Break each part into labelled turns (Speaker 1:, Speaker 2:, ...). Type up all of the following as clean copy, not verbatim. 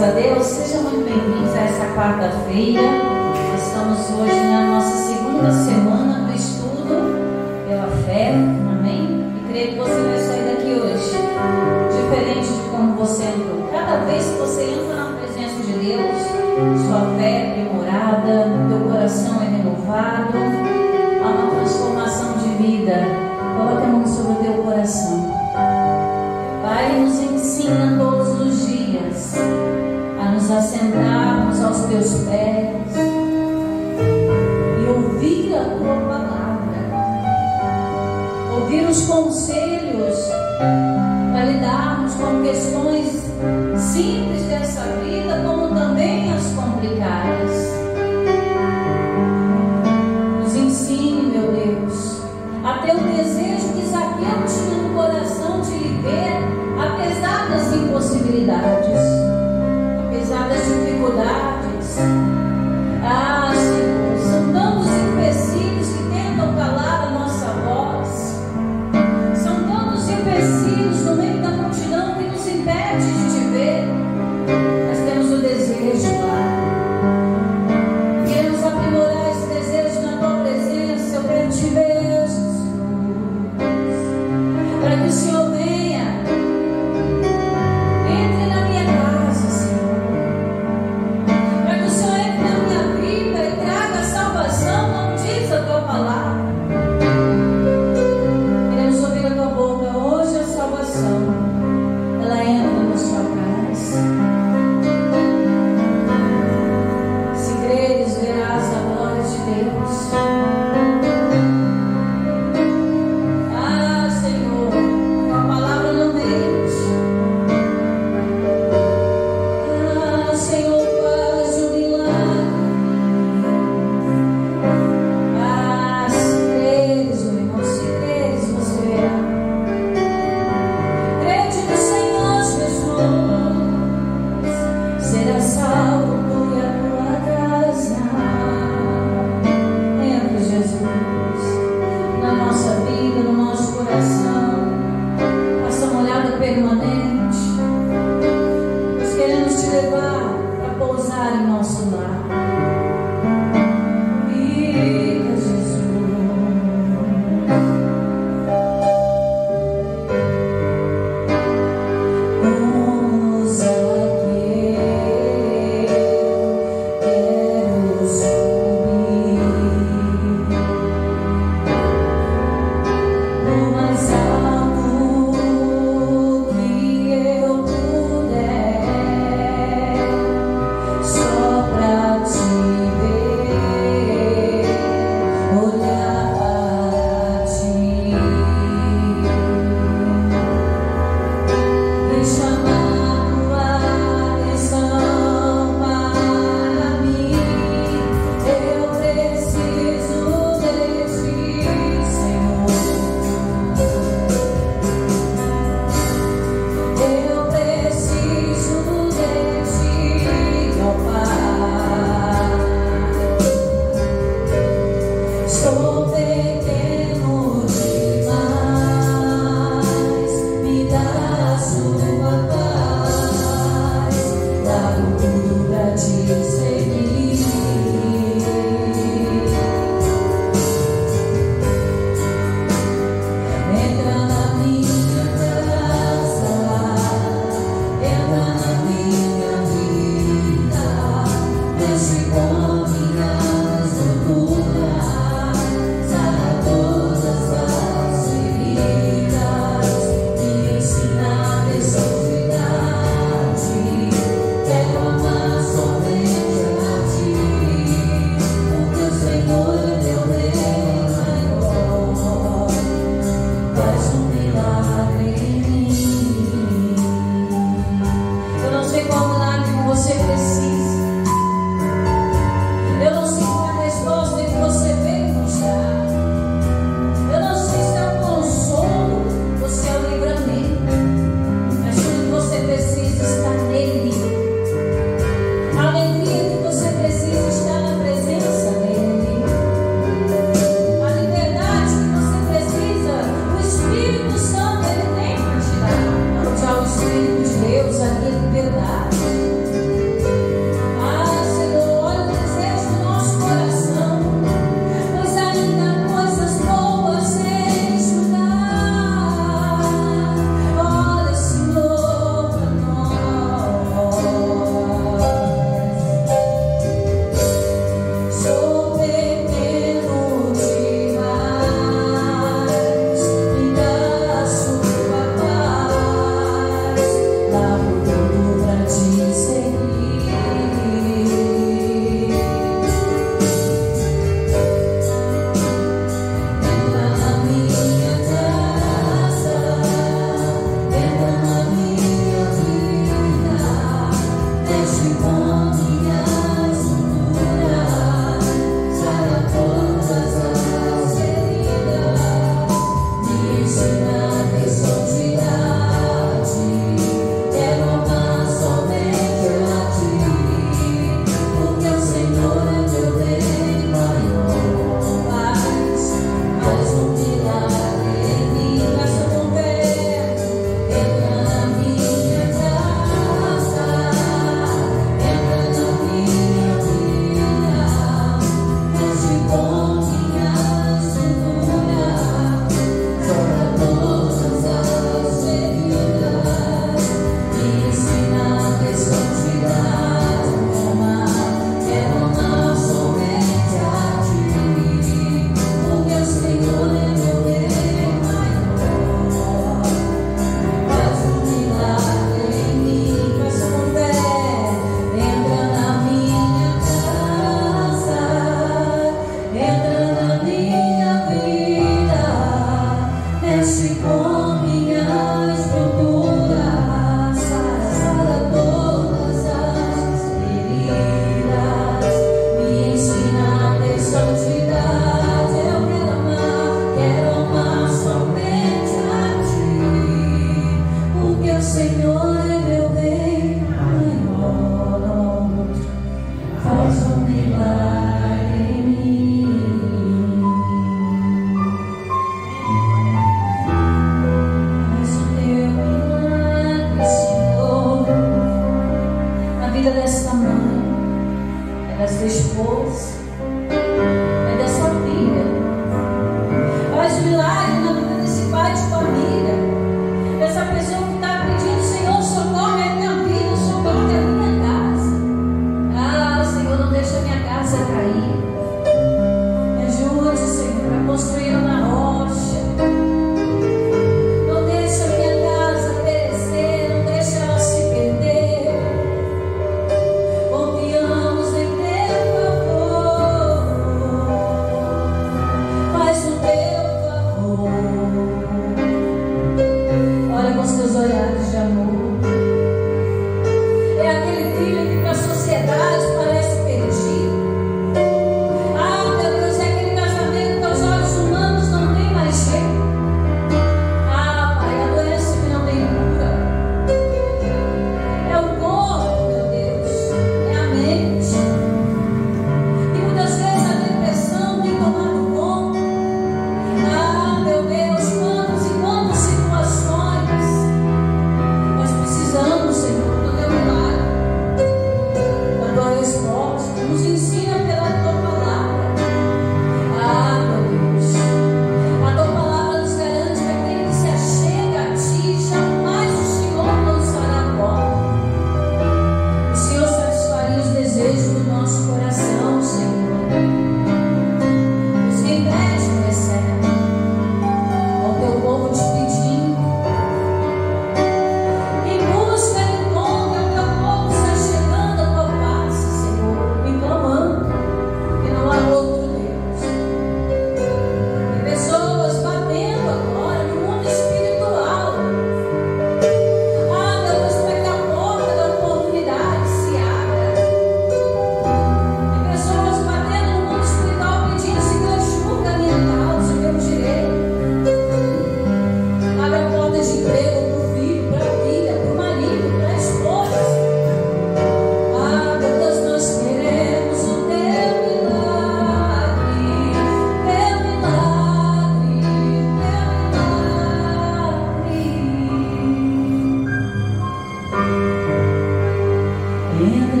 Speaker 1: Graças a Deus, sejam muito bem-vindos a essa quarta-feira. Estamos hoje na nossa segunda semana do estudo pela fé, amém? E creio que você vai sair daqui hoje diferente de como você entrou. Cada vez que você entra na presença de Deus, sua fé é aprimorada, teu coração é renovado, há uma transformação de vida. Coloque a mão sobre o teu coração. Pai, nos ensina todos os dias a nos assentarmos aos teus pés e ouvir a tua palavra, ouvir os conselhos para lidarmos com questões simples dessa vida, como também as complicadas. Nos ensine, meu Deus, a ter o desejo que Zaqueu tinha no coração de lhe ver, apesar das impossibilidades, apesar das dificuldades. Ah, Senhor, são tantos empecilhos que tentam calar a nossa voz, são tantos empecilhos no meio da multidão que nos impede de te ver. Nós temos o desejo, Pai. Queremos aprimorar esse desejo na tua presença. Eu quero te ver, Jesus, para que o Senhor venha, entre na minha casa, Senhor, para que o Senhor entre na minha vida e traga salvação, como diz a tua palavra. Queremos ouvir a tua boca hoje. A salvação, ela entra na sua casa. Se creres, verás a glória de Deus. Ah, Senhor, tua palavra não mente. Ah, Senhor, faz um milagre. Ah, se creres, meu irmão, se creres, você verá. Crede no Senhor Jesus, será salvo tu e a tua casa. Entra, Jesus, na nossa vida, no nosso coração. Faça uma olhada permanente. Nós queremos te levar para pousar em nosso lar. Fica, Jesus. Como Zaqueu, quero subir no mais alto que eu puder, só pra te ver, olhar para ti e chamar tua atenção para mim. Eu preciso de ti, Senhor.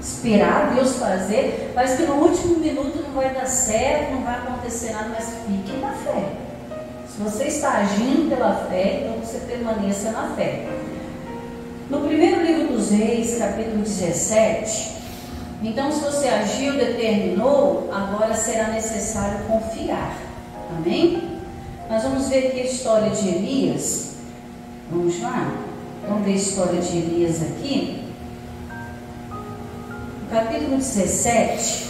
Speaker 1: esperar Deus fazer, parece que no último minuto não vai dar certo, não vai acontecer nada, mas fique na fé. Se você está agindo pela fé, então você permaneça na fé. No primeiro livro dos Reis, capítulo 17, então se você agiu, determinou, agora será necessário confiar. Amém? Nós vamos ver aqui a história de Elias. Vamos lá? Vamos ver a história de Elias aqui. No capítulo 17,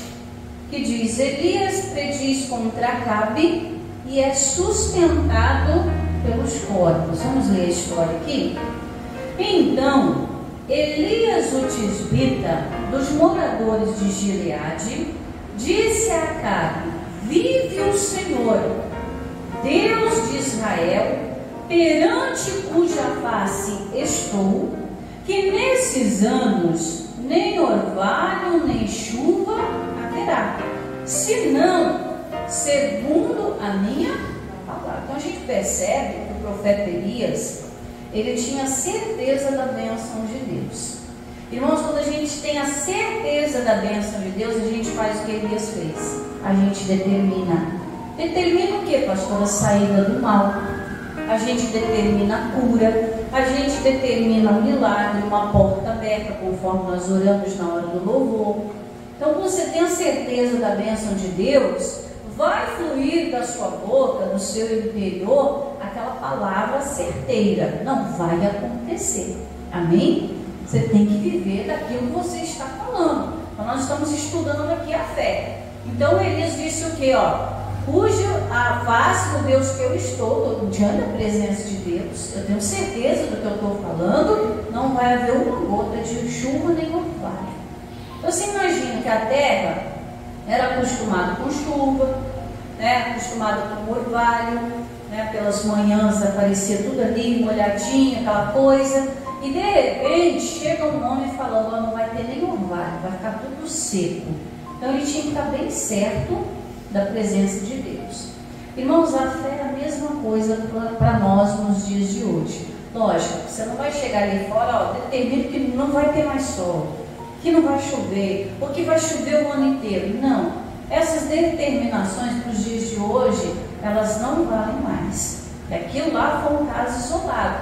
Speaker 1: que diz: Elias prediz contra Acabe e é sustentado pelos corvos. Vamos ler a história aqui? Então, Elias o tisbita, dos moradores de Gileade, disse a Acabe: Vive o Senhor, Deus de Israel, perante cuja face estou, que nesses anos nem orvalho nem chuva haverá, senão segundo a minha palavra. Então a gente percebe que o profeta Elias, ele tinha certeza da bênção de Deus. Irmãos, quando a gente tem a certeza da bênção de Deus, a gente faz o que Elias fez. A gente determina. Determina o que, pastor? A saída do mal. A gente determina a cura. A gente determina um milagre, uma porta aberta, conforme nós oramos na hora do louvor. Então, quando você tem a certeza da bênção de Deus, vai fluir da sua boca, do seu interior, aquela palavra certeira. Não vai acontecer. Amém? Você tem que viver daquilo que você está falando. Então nós estamos estudando aqui a fé. Então Elias disse o que? A face do Deus que eu estou diante da presença de Deus, eu tenho certeza do que eu estou falando, não vai haver uma gota de chuva nem orvalho. Então você imagina que a terra era acostumada com chuva, né? Acostumada com orvalho, né? Pelas manhãs aparecia tudo ali, molhadinho, aquela coisa, e de repente chega um homem falando: não vai ter nem orvalho, vai ficar tudo seco. Então ele tinha que estar bem certo da presença de Deus. Irmãos, a fé é a mesma coisa para nós nos dias de hoje. Lógico, você não vai chegar ali fora, determina que não vai ter mais sol, que não vai chover, ou que vai chover o ano inteiro. Não. Essas determinações para os dias de hoje, elas não valem mais. E aquilo lá foi um caso isolado.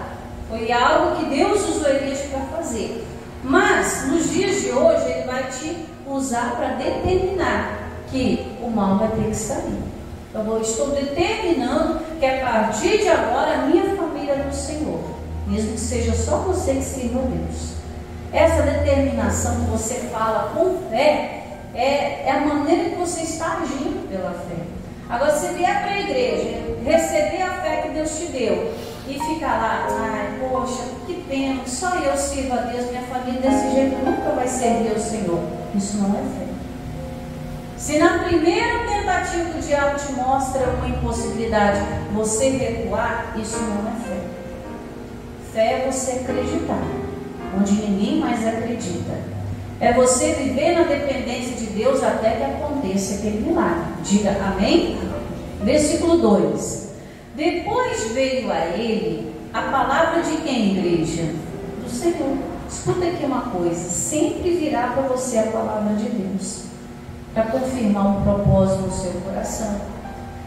Speaker 1: Foi algo que Deus usou Elias para fazer. Mas, nos dias de hoje, Ele vai te usar para determinar que o mal vai ter que sair. Então, eu estou determinando que a partir de agora a minha família é do Senhor. Mesmo que seja só você que sirva a Deus. Essa determinação que você fala com fé é a maneira que você está agindo pela fé. Agora, se vier para a igreja, receber a fé que Deus te deu e ficar lá: ai, poxa, que pena, só eu sirvo a Deus, minha família desse jeito nunca vai servir ao Senhor. Isso não é fé. Se na primeira tentativa do diabo te mostra uma impossibilidade, você recuar, isso não é fé. Fé é você acreditar onde ninguém mais acredita. É você viver na dependência de Deus até que aconteça aquele milagre. Diga amém? Versículo 2. Depois veio a ele a palavra de quem, igreja? Do Senhor. Escuta aqui uma coisa: sempre virá para você a palavra de Deus, para confirmar um propósito no seu coração.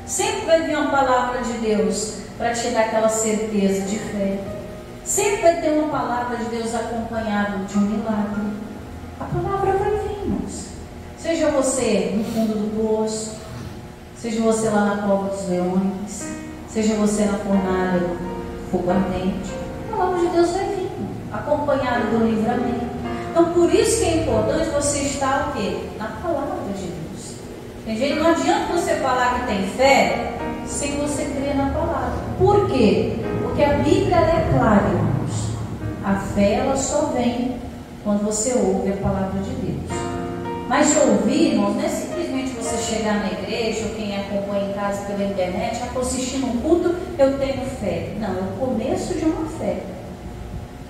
Speaker 1: Sempre vai vir uma palavra de Deus para te dar aquela certeza de fé. Sempre vai ter uma palavra de Deus acompanhada de um milagre. A palavra vai vir, irmãos. Seja você no fundo do poço, seja você lá na cova dos leões, seja você na fornalha do fogo ardente, a palavra de Deus vai vir, acompanhada do livramento. Então, por isso que é importante você estar o quê? Na palavra de Deus. Tem gente, não adianta você falar que tem fé sem você crer na palavra. Por quê? Porque a Bíblia é clara, irmãos. A fé, ela só vem quando você ouve a palavra de Deus. Mas ouvir, irmãos, não é simplesmente você chegar na igreja, ou quem acompanha em casa pela internet: estou assistindo um culto, eu tenho fé. Não, é o começo de uma fé.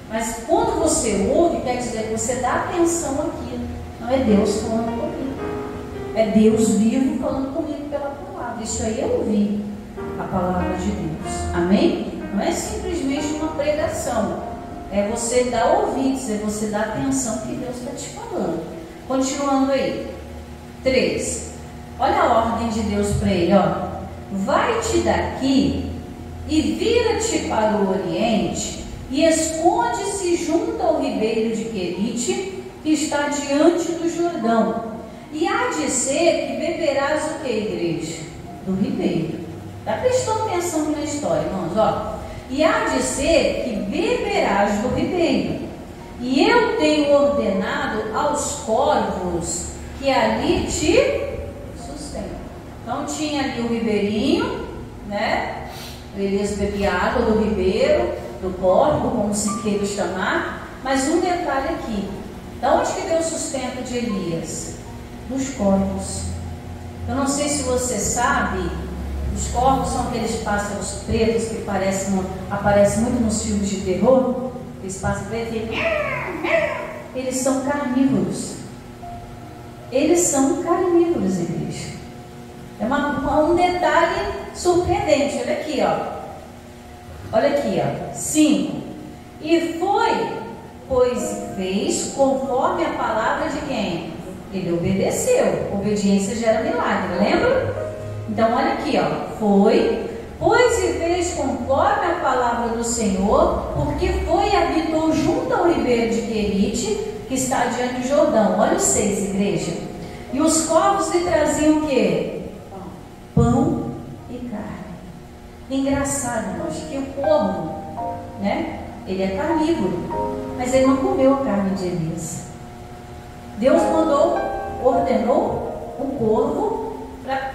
Speaker 1: Mas quando você ouve, quer dizer que você dá atenção àquilo. Não é Deus falando comigo, é Deus vivo falando comigo pela palavra. Isso aí é ouvir a palavra de Deus. Amém? Não é simplesmente uma pregação. É você dar ouvidos, é você dar atenção que Deus está te falando. Continuando aí. 3. Olha a ordem de Deus para ele, ó. Vai-te daqui e vira-te para o oriente e esconde-se junto ao ribeiro de Querite, que está diante do Jordão. E há de ser que beberás o que, igreja? Do ribeiro. Está prestando atenção na história, irmãos, ó. E há de ser que beberás do ribeiro. E eu tenho ordenado aos corvos que ali te sustentam. Então tinha ali o ribeirinho, né? Elias bebia água do ribeiro, do corvo, como se queira chamar. Mas um detalhe aqui: da onde que veio o sustento de Elias? Dos corvos. Eu não sei se você sabe, os corvos são aqueles pássaros pretos que aparecem muito nos filmes de terror. Eles pássaros pretos e eles são carnívoros. Eles são carnívoros, igreja. É um detalhe surpreendente. Olha aqui, ó. Olha aqui, ó. 5. E foi, pois fez conforme a palavra de quem? Ele obedeceu. Obediência gera milagre, lembra? Então olha aqui, ó. Foi, pois e fez conforme a palavra do Senhor, porque foi e habitou junto ao ribeiro de Querite, que está diante do Jordão. Olha os 6, igreja. E os corvos lhe traziam o quê? Pão e carne. Engraçado, irmãos, que o corvo, né? Ele é carnívoro, mas ele não comeu a carne de Elias. Deus ordenou o corvo para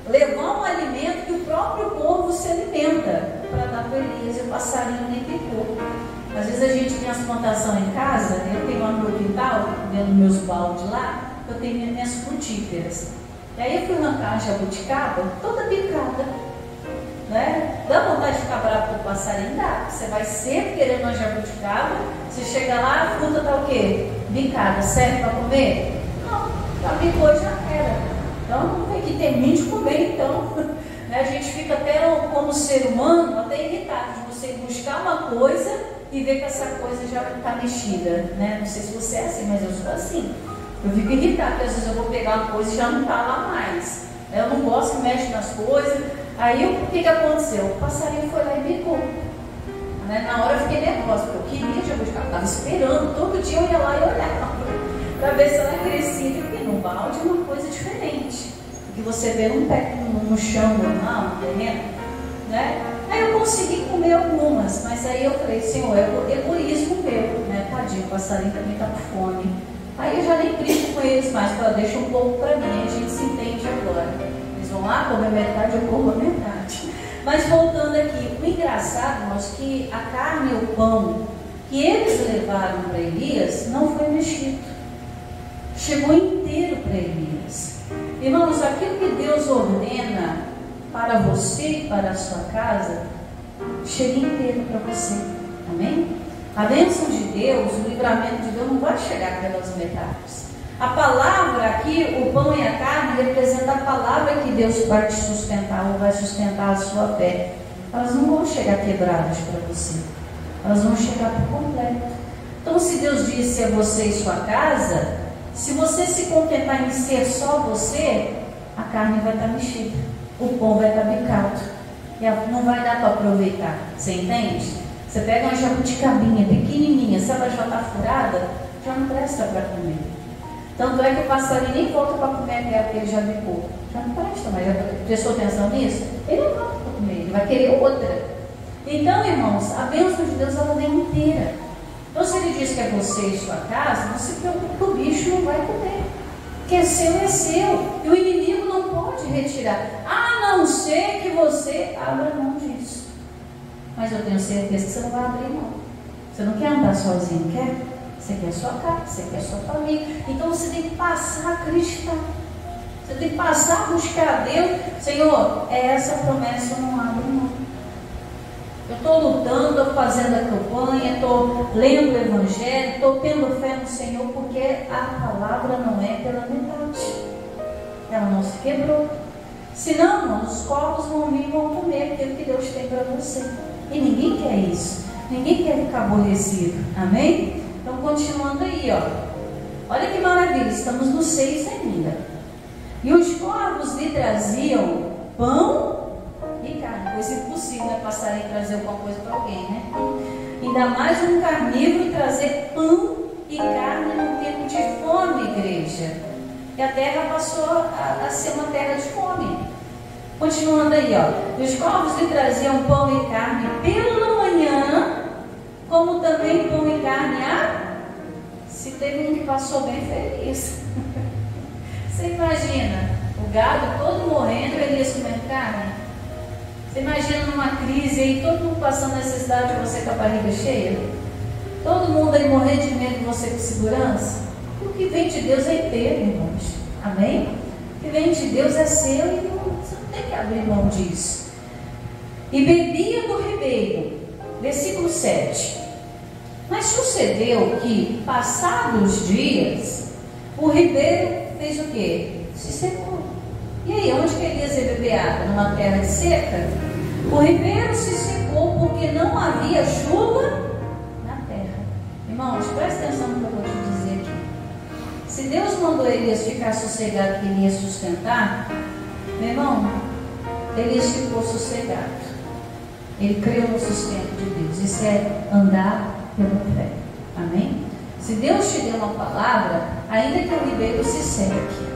Speaker 1: levar um alimento que o próprio corvo se alimenta, para dar para Elias, e o passarinho nem picou. Às vezes a gente tem as plantações em casa, eu tenho lá no meu quintal, dentro dos meus baldes lá, eu tenho minhas frutíferas. E aí eu fui arrancar a jabuticaba, toda picada, né? Dá vontade de ficar bravo com o passarinho? Dá. Você vai sempre querendo uma jabuticaba, você chega lá, a fruta está o quê? Bicada. Serve para comer? Não, já picou e já era. Então não tem que terminar de comer, então. Né? A gente fica até como ser humano, até irritado de você buscar uma coisa e ver que essa coisa já está mexida, né? Não sei se você é assim, mas eu sou assim. Eu fico irritado, porque às vezes eu vou pegar uma coisa e já não está lá mais. Eu não gosto que mexe nas coisas. Aí o que aconteceu? O passarinho foi lá e bicou. Né? Na hora eu fiquei nervosa, porque eu queria jabuticaba, eu estava esperando. Todo dia eu ia lá e olhava para ver se ela crescia. Porque no balde é uma coisa diferente do que você vê no chão normal, no terreno, né? Aí eu consegui comer algumas, mas aí eu falei, Senhor, é o egoísmo meu, né? Tadinho, o passarinho também está com fome. Aí eu já nem brigo com eles mais, deixa um pouco para mim, a gente se entende agora. Eles vão lá comer metade, eu como a metade. Mas voltando aqui, o engraçado, irmãos, que a carne e o pão que eles levaram para Elias não foi mexido. Chegou inteiro para Elias. Irmãos, aquilo que Deus ordena para você e para a sua casa, chega inteiro para você. Amém? A bênção de Deus, o livramento de Deus não vai chegar pelas metades. A palavra aqui, o pão e a carne, representa a palavra que Deus vai te sustentar ou vai sustentar a sua fé. Elas não vão chegar quebradas para você. Elas vão chegar por completo. Então, se Deus disse a você e sua casa, se você se contentar em ser só você, a carne vai estar mexida, o pão vai estar bicado, e não vai dar para aproveitar. Você entende? Você pega uma jabuticabinha pequenininha, se ela já está furada, já não presta para comer. Tanto é que o passarinho nem volta para comer aquela que ele já bicou. Já não presta, mas já prestou atenção nisso? Ele não volta para comer, ele vai querer outra. Então, irmãos, a bênção de Deus ela vem inteira. Então, se ele diz que é você e sua casa, não se preocupe que o bicho não vai comer. Que é seu. E o inimigo não pode retirar. A não ser que você abra mão disso. Mas eu tenho certeza que você não vai abrir mão. Você não quer andar sozinho, quer? Você quer a sua casa, você quer a sua família. Então você tem que passar a acreditar. Você tem que passar a buscar a Deus. Senhor, é essa promessa, eu não abro mão. Eu estou lutando, estou fazendo a campanha, estou lendo o Evangelho, estou tendo fé no Senhor, porque a palavra não é pela metade. Ela não se quebrou. Senão, irmãos, os corvos vão vir e vão comer aquilo que Deus tem para você. E ninguém quer isso. Ninguém quer ficar aborrecido. Amém? Então, continuando aí, ó. Olha que maravilha, estamos no 6 ainda. E os corvos lhe traziam pão e carne. Coisa impossível, né? Passarem e trazer alguma coisa para alguém, né? Ainda mais um carnívoro trazer pão e carne num tempo de fome, igreja. E a terra passou a ser uma terra de fome. Continuando aí, ó. Os corvos lhe traziam pão e carne pela manhã, como também pão e carne se teve um que passou bem feliz. Você imagina o gado todo morrendo e Elias comendo carne? Você imagina numa crise aí, todo mundo passando necessidade e você com a barriga cheia? Todo mundo aí morrendo de medo de você com segurança? O que vem de Deus é inteiro, irmãos. Amém? O que vem de Deus é seu e você não tem que abrir mão disso. E bebia do ribeiro. Versículo 7. Mas sucedeu que, passados os dias, o ribeiro fez o quê? Se secou. E aí, onde que Elias ia beber água? Numa terra de seca? O ribeiro se secou porque não havia chuva na terra. Irmãos, presta atenção no que eu vou te dizer aqui. Se Deus mandou Elias ficar sossegado que ele ia sustentar, meu irmão, Elias ficou sossegado. Ele creu no sustento de Deus. Isso é andar pela fé. Amém? Se Deus te deu uma palavra, ainda que o ribeiro se seque,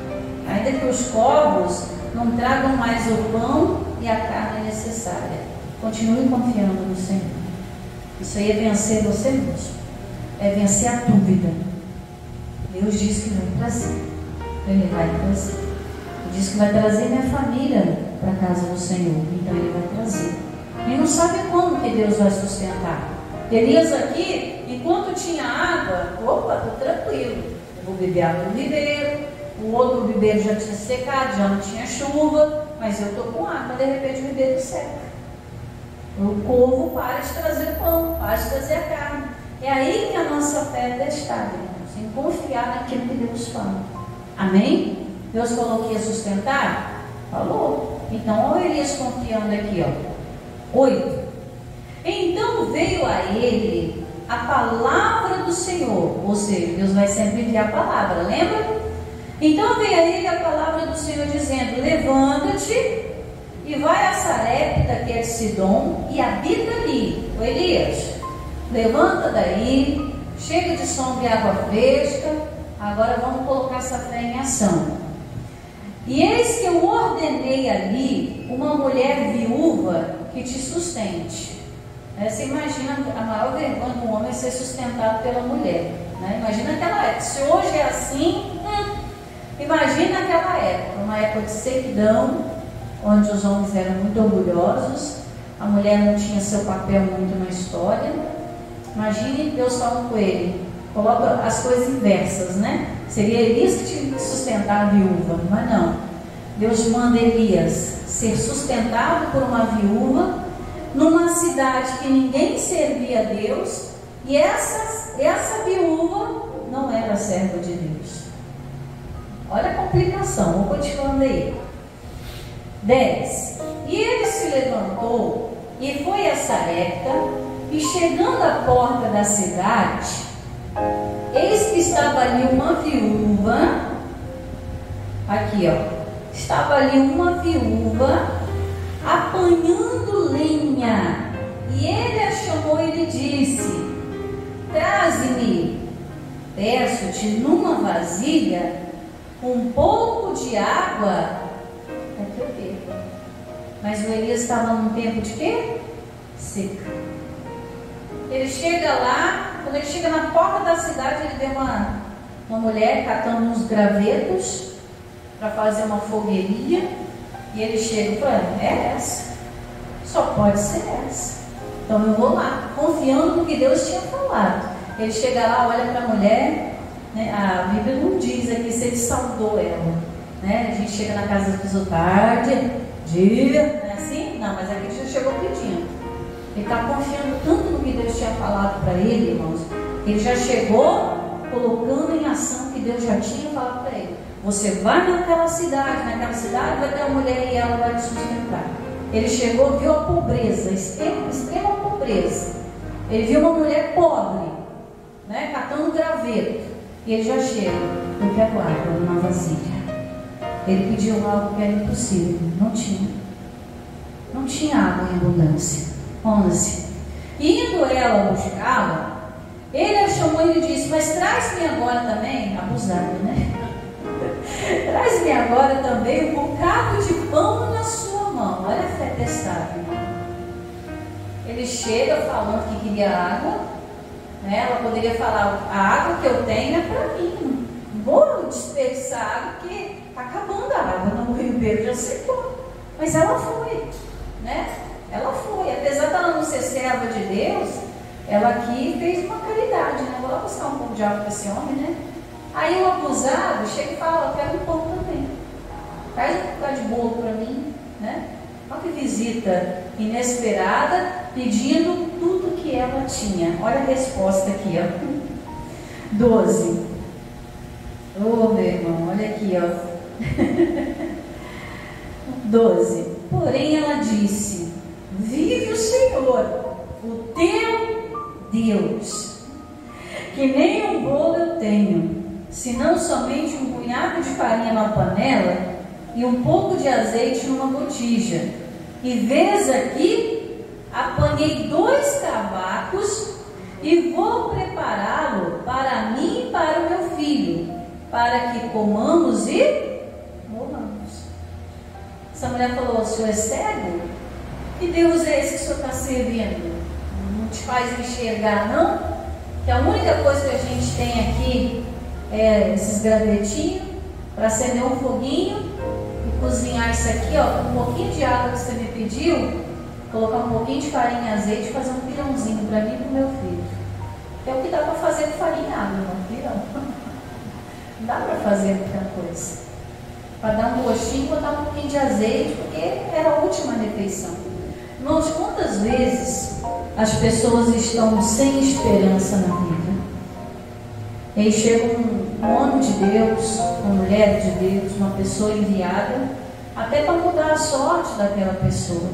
Speaker 1: ainda que os corvos não tragam mais o pão e a carne necessária, continue confiando no Senhor. Isso aí é vencer você mesmo. É vencer a dúvida. Deus diz que vai trazer. Ele vai trazer. Ele diz que vai trazer minha família para a casa do Senhor. Então Ele vai trazer. E não sabe como que Deus vai sustentar. Elias aqui, enquanto tinha água, opa, estou tranquilo. Eu vou beber água no ribeiro. O outro ribeiro já tinha secado, já não tinha chuva. Mas eu estou com água, de repente o ribeiro seca. O corvo para de trazer o pão, para de trazer a carne. É aí que a nossa fé é testada, irmãos, em confiar naquilo que Deus fala. Amém? Deus falou que ia sustentar? Falou. Então, olha Elias confiando aqui, ó. 8. Então veio a ele a palavra do Senhor. Ou seja, Deus vai sempre enviar a palavra, lembra? Então veio a ele a palavra do Senhor dizendo: levanta-te e vai a Sarepta, que é de Sidom, e habita ali. Ô Elias, levanta daí, chega de sombra e água fresca. Agora vamos colocar essa fé em ação. E eis que eu ordenei ali uma mulher viúva que te sustente. Você imagina a maior vergonha do homem é ser sustentado pela mulher, né? Imagina aquela época. Se hoje é assim, imagina aquela época, uma época de sequidão, onde os homens eram muito orgulhosos, a mulher não tinha seu papel muito na história. Imagine Deus falando com ele, coloca as coisas inversas, né? Seria Elias que tinha que sustentar a viúva, mas não. Deus manda Elias ser sustentado por uma viúva, numa cidade que ninguém servia a Deus, e essa viúva não era serva de Deus. Olha a complicação, vou continuando aí. 10. E ele se levantou e foi a Sarepta, e chegando à porta da cidade, eis que estava ali uma viúva. Aqui, ó. Estava ali uma viúva apanhando lenha. E ele a chamou e lhe disse: traze-me, peço-te, numa vasilha, um pouco de água. Aqui o quê? Mas o Elias estava num tempo de quê? Seca. Ele chega lá, quando ele chega na porta da cidade, ele vê uma mulher catando uns gravetos para fazer uma fogueirinha. E ele chega e fala: é essa, só pode ser essa. Então eu vou lá, confiando no que Deus tinha falado. Ele chega lá, olha para a mulher, né? A Bíblia não diz aqui se ele saudou ela, né? A gente chega na casa das pessoas tarde, dia, não é assim? Não, mas aqui ele já chegou pedindo. Ele está confiando tanto no que Deus tinha falado para ele, irmãos, que ele já chegou colocando em ação o que Deus já tinha falado para ele. Você vai naquela cidade vai ter uma mulher e ela vai te sustentar. Ele chegou, viu a pobreza, extrema pobreza. Ele viu uma mulher pobre, né, catando graveto. E ele já chega: eu quero água numa vasilha. Ele pediu algo que era impossível, não tinha água em abundância. 11. Indo ela buscá-la, ele a chamou e lhe disse: mas traz-me agora também, abusado, né? Traz-me agora também um bocado de pão na sua mão. Olha a fé testada, irmão. Ele chega falando que queria água, né? Ela poderia falar: a água que eu tenho é para mim, não vou desperdiçar água porque está acabando a água no Rio Verde, já secou. Mas ela foi, né? Ela foi, apesar de ela não ser serva de Deus, ela aqui fez uma caridade, né? Vou lá buscar um pouco de água para esse homem, né? Aí o abusado chega e fala: eu quero um pão também, traz um bocado de bolo para mim, né? Olha que visita inesperada, pedindo tudo que ela tinha. Olha a resposta aqui, ó. 12. Ô, meu irmão, olha aqui, ó. 12. Porém ela disse: vive o Senhor, o teu Deus, que nem um bolo eu tenho, senão somente um punhado de farinha numa panela e um pouco de azeite numa botija. E vês aqui, apanhei 2 cavacos e vou prepará-lo para mim e para o meu filho, para que comamos e morramos. Essa mulher falou: o senhor é cego? Que Deus é esse que o senhor está servindo? Não te faz enxergar, não? Que a única coisa que a gente tem aqui é esses gravetinhos para acender um foguinho e cozinhar isso aqui, ó, com um pouquinho de água que você me pediu, colocar um pouquinho de farinha e azeite e fazer um pirãozinho para mim e para o meu filho. É o que dá para fazer com farinha e água, não pirão. Não dá para fazer muita coisa. Para dar um gostinho, botar um pouquinho de azeite, porque era a última refeição. Irmãos, quantas vezes as pessoas estão sem esperança na vida? E aí chega um homem de Deus, uma mulher de Deus, uma pessoa enviada, até para mudar a sorte daquela pessoa.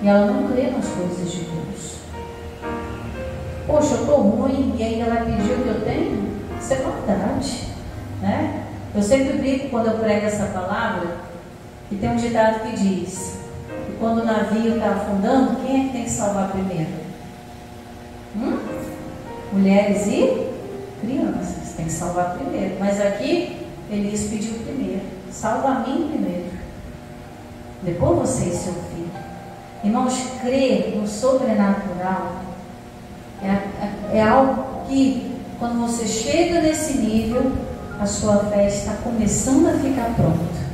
Speaker 1: E ela não crê nas coisas de Deus. Poxa, eu estou ruim e ainda vai pedir o que eu tenho? Isso é maldade, né? Eu sempre brinco quando eu prego essa palavra, que tem um ditado que diz que quando o navio está afundando, quem é que tem que salvar primeiro? Mulheres e crianças, tem que salvar primeiro. Mas aqui, Elias pediu primeiro: salva a mim primeiro, depois você e seu filho. Irmãos, crer no sobrenatural é algo que, quando você chega nesse nível, a sua fé está começando a ficar pronta.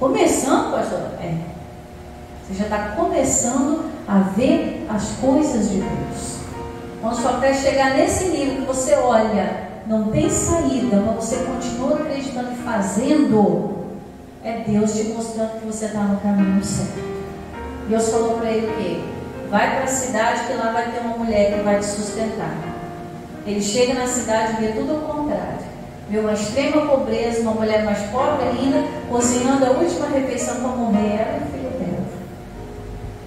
Speaker 1: Começando, pastor? Você já está começando a ver as coisas de Deus. Quando sua fé chegar nesse nível que você olha, não tem saída, mas você continua acreditando e fazendo, é Deus te mostrando que você está no caminho certo. Deus falou para ele o quê? Vai para a cidade que lá vai ter uma mulher que vai te sustentar. Ele chega na cidade e vê tudo ao contrário. Vê uma extrema pobreza, uma mulher mais pobre ainda, cozinhando a última refeição para morrer ela e o filho dela.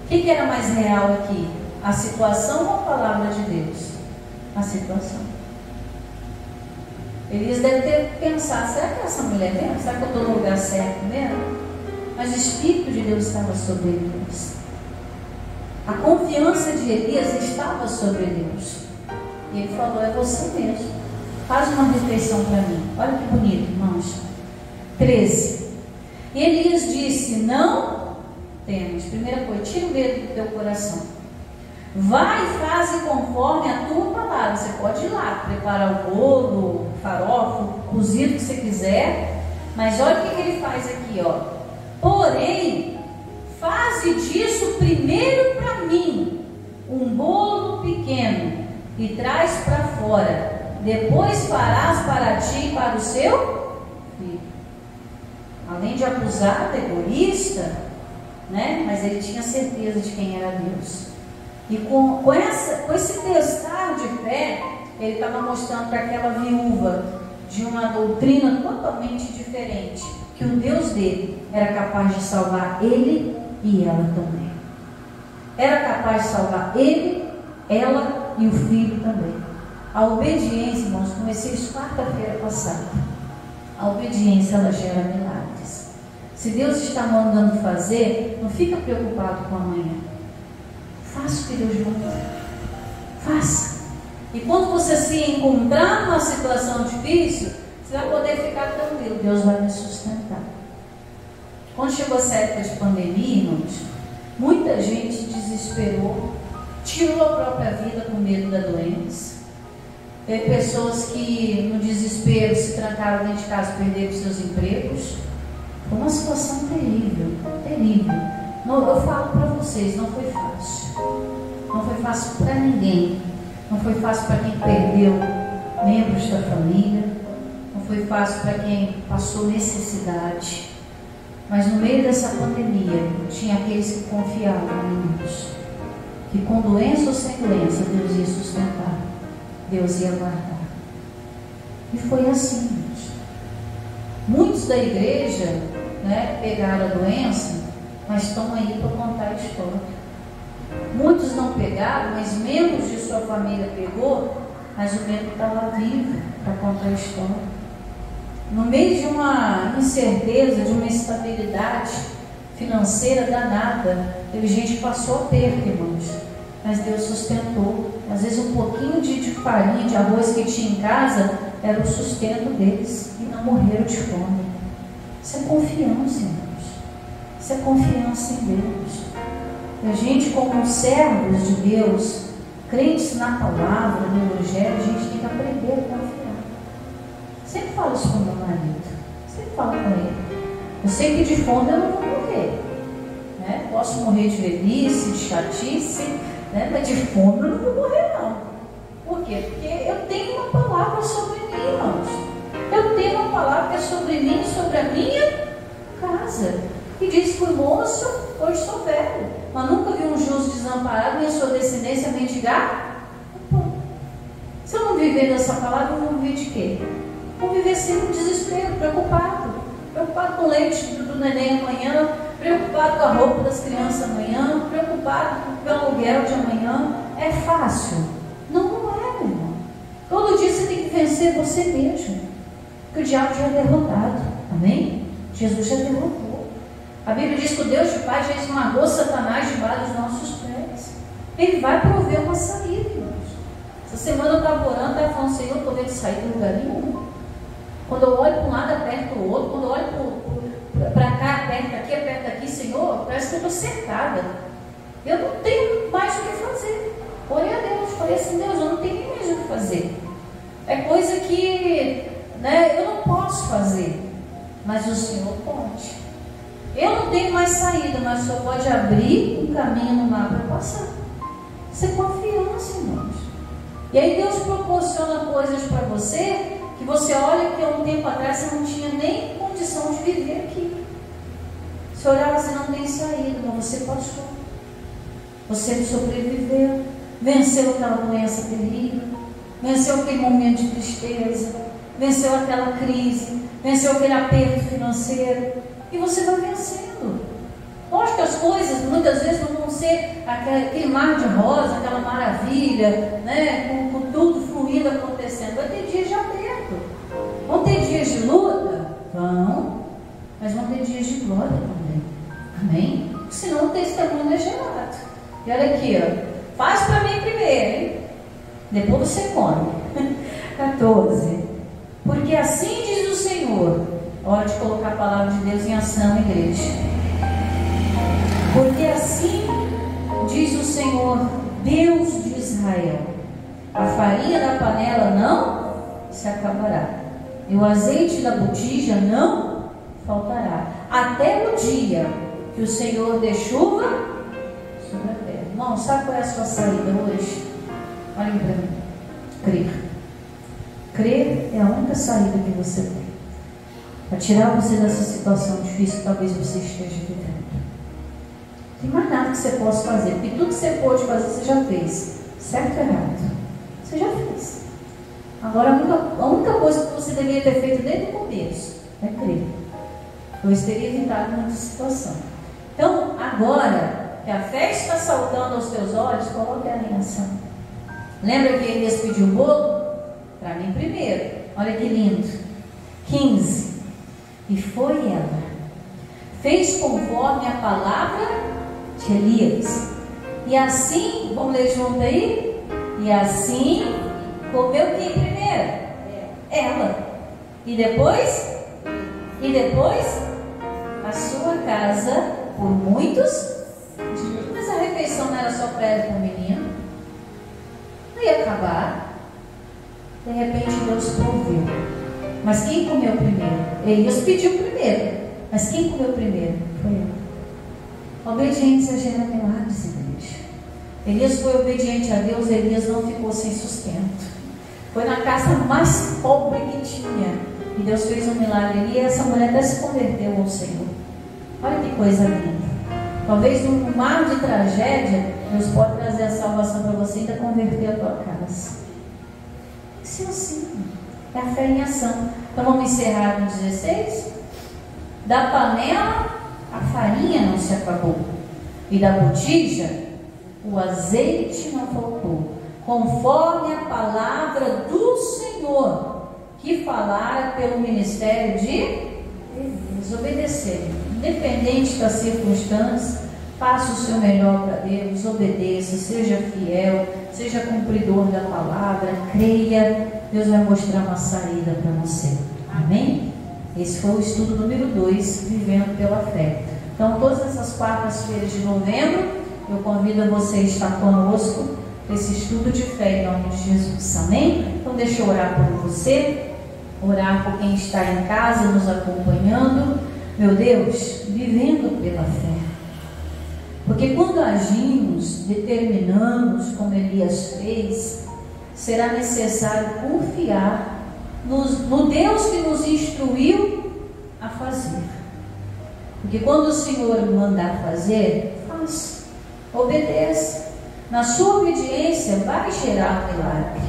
Speaker 1: O que era mais real aqui? A situação ou a palavra de Deus? A situação. Elias deve ter pensado: será que é essa mulher mesmo? Será que eu estou no lugar certo mesmo? Mas o Espírito de Deus estava sobre Elias. A confiança de Elias estava sobre Deus. E ele falou: é você mesmo. Faz uma refeição para mim. Olha que bonito, irmãos. 13. E Elias disse: não temos. Primeira coisa, tira o medo do teu coração. Vai e faze conforme a tua palavra. Você pode ir lá, preparar o bolo, farofa, o cozido que você quiser. Mas olha o que ele faz aqui, ó. Porém, faze disso primeiro para mim um bolo pequeno e traz para fora. Depois farás para ti e para o seu filho. Além de abusado, egoísta, né? Mas ele tinha certeza de quem era Deus. E com esse testar de fé, ele estava mostrando para aquela viúva de uma doutrina totalmente diferente, que o Deus dele era capaz de salvar ele e ela também. Era capaz de salvar ele, ela e o filho também. A obediência, irmãos, comecei isso quarta-feira passada. A obediência, ela gera milagres. Se Deus está mandando fazer, não fica preocupado com amanhã. Faça o que Deus manda. Faça. E quando você se encontrar numa situação difícil, você vai poder ficar tranquilo. Deus vai me sustentar. Quando chegou essa época de pandemia, irmãos, muita gente desesperou, tirou a própria vida com medo da doença. Teve pessoas que no desespero se trancaram dentro de casa e perderam seus empregos. Foi uma situação terrível, terrível. Eu falo para vocês, não foi fácil. Não foi fácil para ninguém. Não foi fácil para quem perdeu membros da família. Não foi fácil para quem passou necessidade. Mas no meio dessa pandemia, tinha aqueles que confiavam em Deus. Que com doença ou sem doença, Deus ia sustentar. Deus ia guardar. E foi assim, irmãos. Muitos da igreja, pegaram a doença, mas estão aí para contar a história. Muitos não pegaram, mas membros de sua família pegou, mas o membro está lá vivo para contar a história. No meio de uma incerteza, de uma instabilidade financeira danada, teve gente que passou aperto, irmãos, mas Deus sustentou. Às vezes um pouquinho de farinha, de arroz que tinha em casa era o sustento deles e não morreram de fome. Isso é confiança, irmãos. Isso é confiança em Deus. E a gente, como servos de Deus, crentes na palavra, no Evangelho, a gente tem que aprender a confiar. Sempre falo isso com meu marido. Sempre falo com ele. Eu sei que de fome eu não vou morrer. Posso morrer de velhice, de chatice, mas de fome eu não vou morrer, não. Por quê? Porque eu tenho uma palavra sobre mim, irmãos. Eu tenho uma palavra que é sobre mim, sobre a minha casa. E diz: fui moço, hoje sou velho, mas nunca vi um justo desamparado nem a sua descendência mendigar. Se eu não viver dessa palavra, eu vou viver de quê? Vou viver sempre no desespero, preocupado com o leite do neném amanhã, preocupado com a roupa das crianças amanhã, preocupado com o aluguel de amanhã. É fácil? Não é, meu irmão. Todo dia você tem que vencer você mesmo, porque o diabo já é derrotado. Amém? Jesus já derrotou. A Bíblia diz que o Deus de paz já esmagou Satanás debaixo dos nossos pés. Ele vai prover uma saída, irmãos. Essa semana eu estava orando, estava falando: Senhor, eu estou vendo sair do lugar nenhum. Quando eu olho para um lado, aperto o outro. Quando eu olho para cá, aperto aqui, Senhor, parece que eu estou cercada. Eu não tenho mais o que fazer. Orei a Deus, falei assim: Deus, eu não tenho mais o que fazer. É coisa que eu não posso fazer, mas o Senhor pode. Eu não tenho mais saída, mas o Senhor pode abrir um caminho no mar para eu passar. Isso é confiança, irmãos. E aí Deus proporciona coisas para você que você olha que há um tempo atrás você não tinha nem condição de viver aqui. Você olhava assim: não tem saída, mas você passou. Você sobreviveu, venceu aquela doença terrível, venceu aquele momento de tristeza, venceu aquela crise, venceu aquele aperto financeiro, e você vai vencendo. Lógico que as coisas muitas vezes não vão ser aquele mar de rosa, aquela maravilha, com tudo fluindo, acontecendo. Vai ter dias de aperto, vão ter dias de luta, mas vão ter dias de glória também. Amém? Senão o testemunho não é gerado. E olha aqui, faz para mim primeiro, hein? Depois você come. 14. Porque assim diz o Senhor. Hora de colocar a palavra de Deus em ação, igreja. Porque assim diz o Senhor, Deus de Israel: a farinha da panela não se acabará, e o azeite da botija não faltará, até o dia que o Senhor dê chuva sobre a terra. Irmão, sabe qual é a sua saída hoje? Olhem para mim. Crer. Crer é a única saída que você tem para tirar você dessa situação difícil que talvez você esteja vivendo. Não tem mais nada que você possa fazer, porque tudo que você pôde fazer, você já fez. Certo ou errado? Você já fez. Agora, a única coisa que você deveria ter feito desde o começo é crer. Pois teria evitado muita situação. Então, agora que a fé está saltando aos teus olhos, coloque ela em ação. Lembra que Elias pediu um bolo? em primeiro. Olha que lindo. 15. E foi ela, fez conforme a palavra de Elias. E assim, vamos ler junto aí? E assim comeu quem primeiro? Ela. E depois? A sua casa por muitos dias. Mas a refeição não era só para ela e para o menino. Não ia acabar. De repente Deus proveu. Mas quem comeu primeiro? Elias pediu primeiro. Mas quem comeu primeiro? Foi ela. A obediência gera milagres, igreja. Elias foi obediente a Deus. Elias não ficou sem sustento. Foi na casa mais pobre que tinha. E Deus fez um milagre. E essa mulher até se converteu ao Senhor. Olha que coisa linda. Talvez num mar de tragédia, Deus pode trazer a salvação para você e ainda converter a tua casa. Isso é assim. É a fé em ação. Então vamos encerrar no 16. Da panela a farinha não se acabou, e da botija o azeite não faltou, conforme a palavra do Senhor que falara pelo ministério de Elias. Obedecer, independente da circunstância. Faça o seu melhor para Deus, obedeça, seja fiel, seja cumpridor da palavra, creia. Deus vai mostrar uma saída para você. Amém? Esse foi o estudo número 2, Vivendo pela Fé. Então, todas essas quartas-feiras de novembro, eu convido a você a estar conosco nesse estudo de fé em nome de Jesus. Amém? Então, deixa eu orar por você, orar por quem está em casa nos acompanhando. Meu Deus, vivendo pela fé. Porque quando agimos, determinamos, como Elias fez, será necessário confiar no Deus que nos instruiu a fazer. Porque quando o Senhor mandar fazer, faz, obedeça. Na sua obediência vai gerar milagre.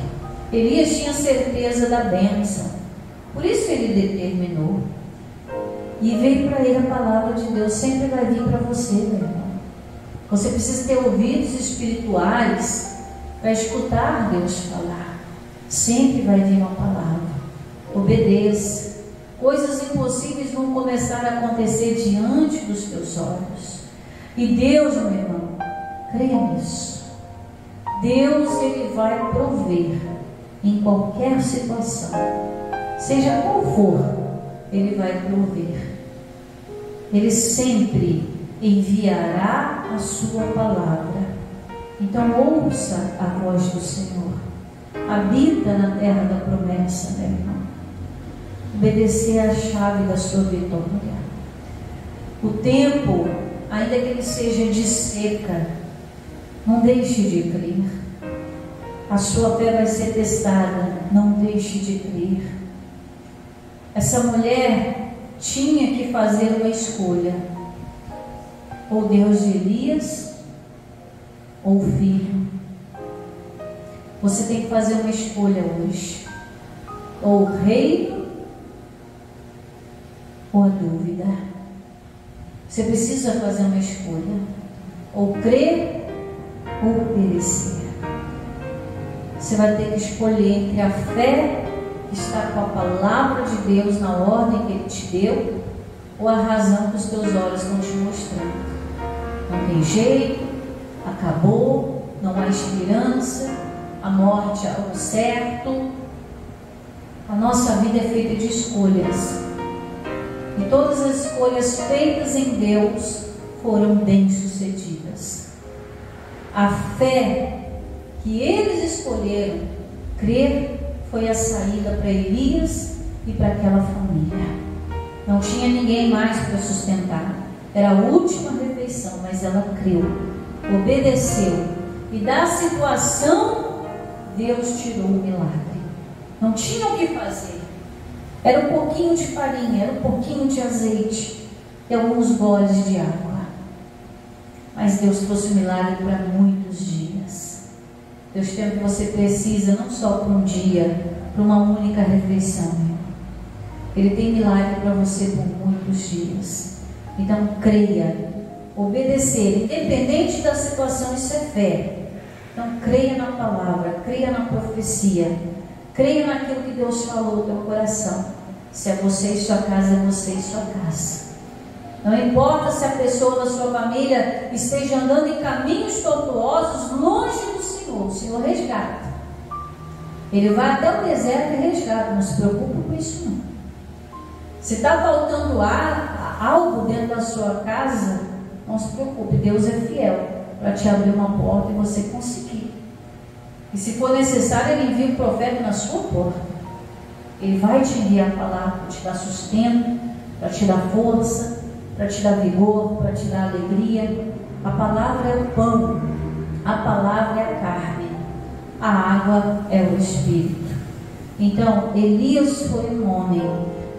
Speaker 1: Elias tinha certeza da bênção, por isso ele determinou. E veio para ele a palavra de Deus. Sempre vai vir para você, meu irmão. Você precisa ter ouvidos espirituais para escutar Deus falar. Sempre vai vir uma palavra. Obedeça. Coisas impossíveis vão começar a acontecer diante dos teus olhos. E Deus, meu irmão, creia nisso. Deus, Ele vai prover em qualquer situação. Seja qual for, Ele vai prover. Ele sempre enviará a sua palavra. Então ouça a voz do Senhor. Habita na terra da promessa, meu irmão. Obedecer é a chave da sua vitória. O tempo, ainda que ele seja de seca, não deixe de crer. A sua fé vai ser testada, não deixe de crer. Essa mulher tinha que fazer uma escolha: ou Deus de Elias, ou o filho. Você tem que fazer uma escolha hoje: ou o rei, ou a dúvida. Você precisa fazer uma escolha: ou crer, ou perecer. Você vai ter que escolher entre a fé que está com a palavra de Deus na ordem que Ele te deu, ou a razão que os teus olhos estão te mostrando. Não tem jeito, acabou, não há esperança, a morte é algo certo. A nossa vida é feita de escolhas, e todas as escolhas feitas em Deus foram bem-sucedidas. A fé que eles escolheram crer foi a saída para Elias e para aquela família. Não tinha ninguém mais para sustentar, era a última refeição, mas ela creu, obedeceu, e da situação Deus tirou o milagre. Não tinha o que fazer. Era um pouquinho de farinha, era um pouquinho de azeite e alguns goles de água. Mas Deus trouxe o milagre para muitos dias. Deus tem o que você precisa, não só para um dia, para uma única refeição. Ele tem milagre para você por muitos dias. Então creia, obedecer, independente da situação, isso é fé. Então creia na palavra, creia na profecia. Creia naquilo que Deus falou no teu coração. Se é você e sua casa, é você e sua casa. Não importa se a pessoa da sua família esteja andando em caminhos tortuosos, longe do Senhor. O Senhor resgata. Ele vai até o deserto e resgata. Não se preocupe com isso não. Se está faltando algo dentro da sua casa, não se preocupe. Deus é fiel para te abrir uma porta e você conseguir. E se for necessário, Ele envia um profeta na sua porta. Ele vai te enviar a palavra para te dar sustento, para te dar força, para te dar vigor, para te dar alegria. A palavra é o pão, a palavra é a carne, a água é o Espírito. Então, Elias foi um homem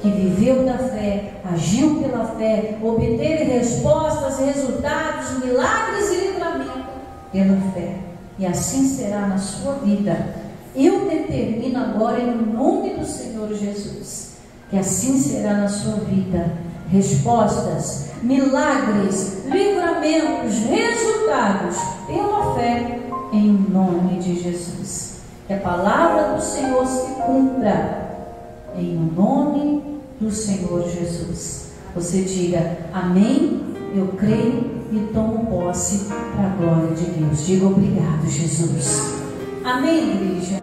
Speaker 1: que viveu da fé, agiu pela fé, obteve respostas, resultados, milagres e livramento pela fé. E assim será na sua vida. Eu determino agora em nome do Senhor Jesus, que assim será na sua vida. Respostas, milagres, livramentos, resultados pela fé em nome de Jesus. Que a palavra do Senhor se cumpra em nome do Senhor Jesus. Você diga amém, eu creio e tomo posse para a glória de Deus. Diga obrigado, Jesus. Amém, igreja.